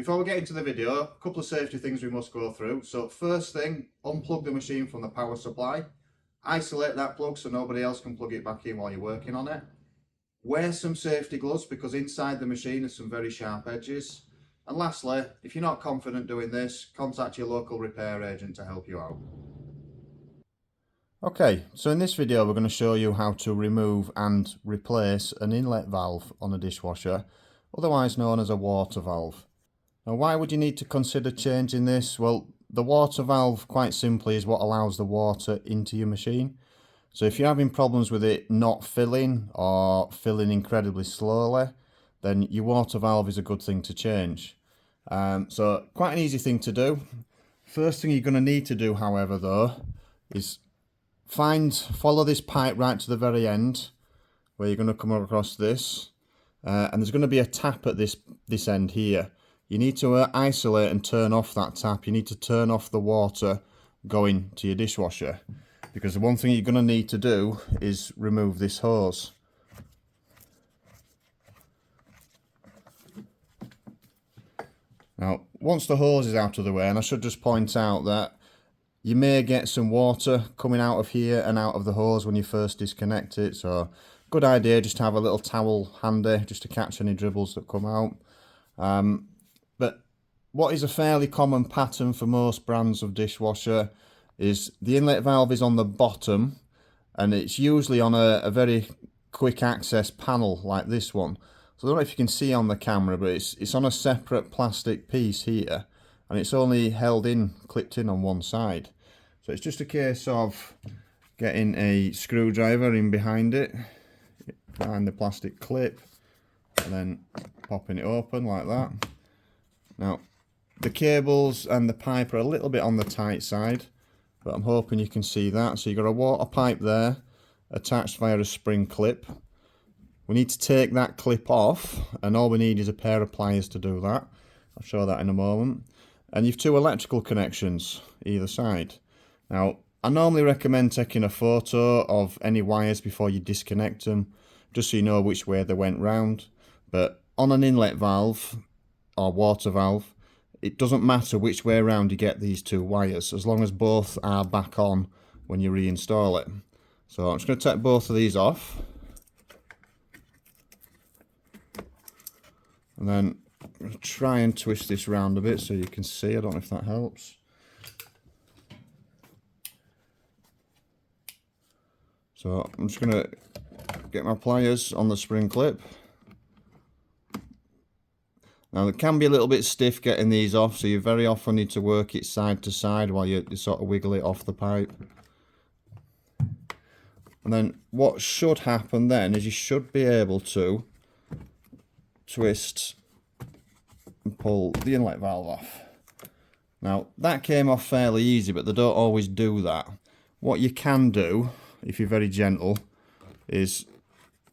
Before we get into the video, a couple of safety things we must go through. So first thing, unplug the machine from the power supply. Isolate that plug so nobody else can plug it back in while you're working on it. Wear some safety gloves because inside the machine is some very sharp edges. And lastly, if you're not confident doing this, contact your local repair agent to help you out. Okay, so in this video we're going to show you how to remove and replace an inlet valve on a dishwasher, otherwise known as a water valve. Now, why would you need to consider changing this? Well, the water valve, quite simply, is what allows the water into your machine. So if you're having problems with it not filling or filling incredibly slowly, then your water valve is a good thing to change. So quite an easy thing to do. First thing you're going to need to do, however, though, is follow this pipe right to the very end, where you're going to come across this, and there's going to be a tap at this end here. You need to isolate and turn off that tap. You need to turn off the water going to your dishwasher, because the one thing you're going to need to do is remove this hose. Now, once the hose is out of the way, and I should just point out that you may get some water coming out of here and out of the hose when you first disconnect it, so good idea just to have a little towel handy just to catch any dribbles that come out. But what is a fairly common pattern for most brands of dishwasher is the inlet valve is on the bottom, and it's usually on a very quick access panel like this one. So I don't know if you can see on the camera, but it's on a separate plastic piece here, and it's only clipped in on one side. So it's just a case of getting a screwdriver in behind it, behind the plastic clip, and then popping it open like that. Now, the cables and the pipe are a little bit on the tight side, but I'm hoping you can see that. So you've got a water pipe there, attached via a spring clip. We need to take that clip off, and all we need is a pair of pliers to do that. I'll show that in a moment. And you've two electrical connections either side. Now, I normally recommend taking a photo of any wires before you disconnect them, just so you know which way they went round. But on an inlet valve or water valve, it doesn't matter which way around you get these two wires, as long as both are back on when you reinstall it. So I'm just going to take both of these off, and then I'm going to try and twist this round a bit so you can see. I don't know if that helps. So I'm just going to get my pliers on the spring clip. Now, it can be a little bit stiff getting these off, so you very often need to work it side to side while you sort of wiggle it off the pipe. And then what should happen then is you should be able to twist and pull the inlet valve off. Now, that came off fairly easy, but they don't always do that. What you can do, if you're very gentle, is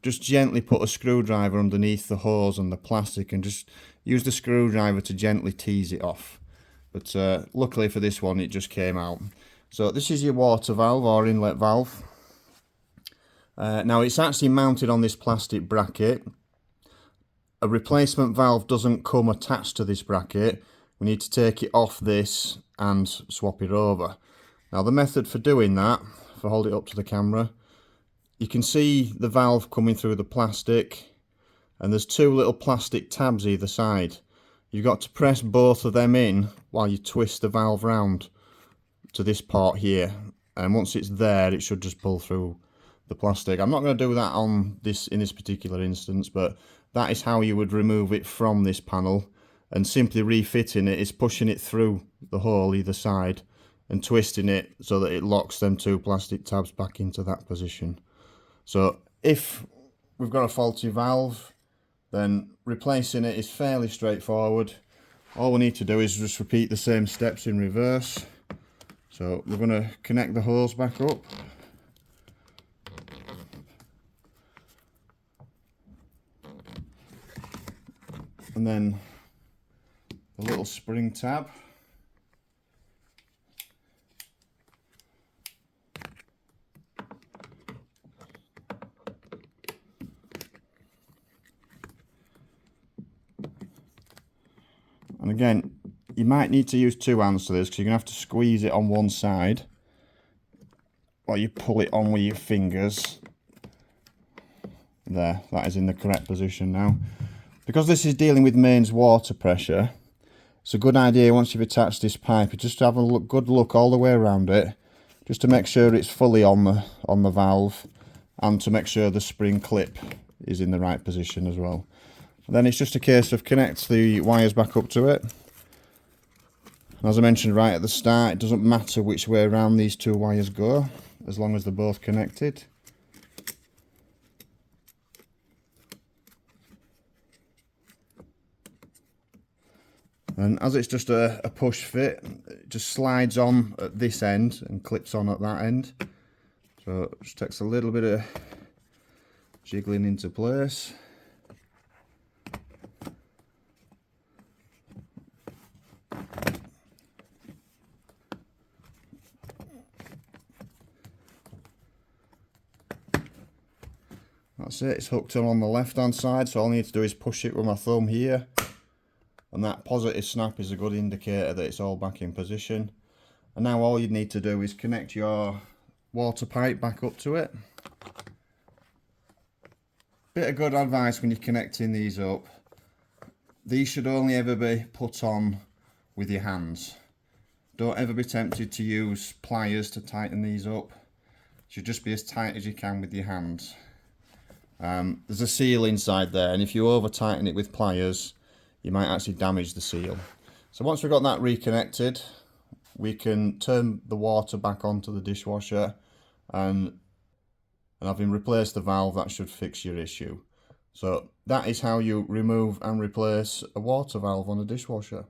just gently put a screwdriver underneath the hose and the plastic and just use the screwdriver to gently tease it off. But luckily for this one, it just came out. So this is your water valve or inlet valve. Now, it's actually mounted on this plastic bracket. A replacement valve doesn't come attached to this bracket. We need to take it off this and swap it over. Now, the method for doing that, if I hold it up to the camera, you can see the valve coming through the plastic, and there's two little plastic tabs either side. You've got to press both of them in while you twist the valve round to this part here, and once it's there, it should just pull through the plastic. I'm not going to do that in this particular instance, but that is how you would remove it from this panel, and simply refitting it is pushing it through the hole either side and twisting it so that it locks them two plastic tabs back into that position. So if we've got a faulty valve, then replacing it is fairly straightforward. All we need to do is just repeat the same steps in reverse. So we're going to connect the hose back up. And then the little spring tab. And again, you might need to use two hands to this because you're going to have to squeeze it on one side while you pull it on with your fingers. There, that is in the correct position now. Because this is dealing with mains water pressure, it's a good idea once you've attached this pipe just to have a good look all the way around it, just to make sure it's fully on the valve, and to make sure the spring clip is in the right position as well. And then it's just a case of connect the wires back up to it. And as I mentioned right at the start, it doesn't matter which way around these two wires go, as long as they're both connected. And as it's just a push fit, it just slides on at this end and clips on at that end. So it just takes a little bit of jiggling into place. That's it, it's hooked on the left hand side, so all I need to do is push it with my thumb here. And that positive snap is a good indicator that it's all back in position. And now all you need to do is connect your water pipe back up to it. Bit of good advice when you're connecting these up. These should only ever be put on with your hands. Don't ever be tempted to use pliers to tighten these up. It should just be as tight as you can with your hands. There's a seal inside there, and if you over tighten it with pliers, you might actually damage the seal. So once we've got that reconnected, we can turn the water back onto the dishwasher, and having replaced the valve, that should fix your issue. So that is how you remove and replace a water valve on a dishwasher.